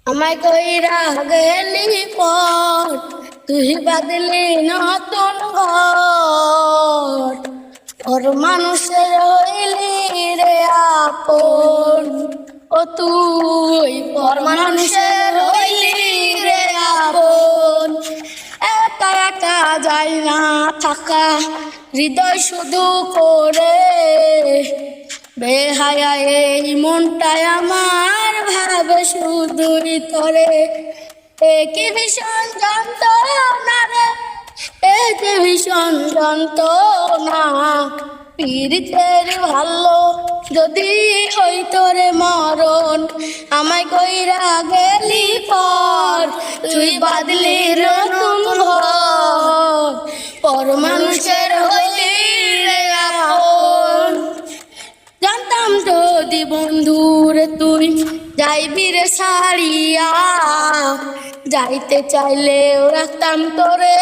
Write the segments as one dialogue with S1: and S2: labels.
S1: আমায় কইরা গেলি পর তুই বাদলি নতুন ঘর ওর মানুষের হইলি রে আপন ও তুই পর মানুষের হইলি রে আপন একা একা যাই না থাকা হৃদয় শুধু করে বেহায়া এই মনটায় আমার ভাবে শুধুই তরে কি ভীষণ যন্ত্রণা রে এ যে ভীষণ যন্ত্রণা পীড়িতের ভালো যদি হইতো রে মরণ আমায় কইরা গেলি পর তুই বাদলি নতুন ঘর পর মানুষের হইলি রে আপন জানতাম যদি বন্ধুরে তুই যাইবি রে সারিয়া যাইতে চাইলেও রাখতাম তোরে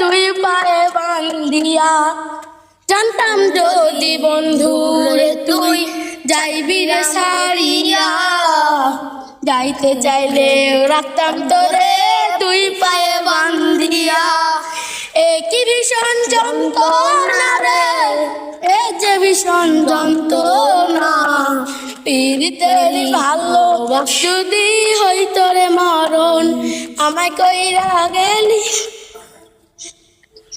S1: দুই পায়ে বান্ধিয়া জানতাম যদি বন্ধুরে তুই যাইবি রে সারিয়া যাইতে চাইলেও রাখতাম তোরে দুই পায়ে বান্ধিয়া কি ভীষণ যন্ত্রণা রে এ যে ভীষণ যন্ত্রণা পীড়িতের ভালো যদি হইতো রে মরণ আমায় কইরা গেলি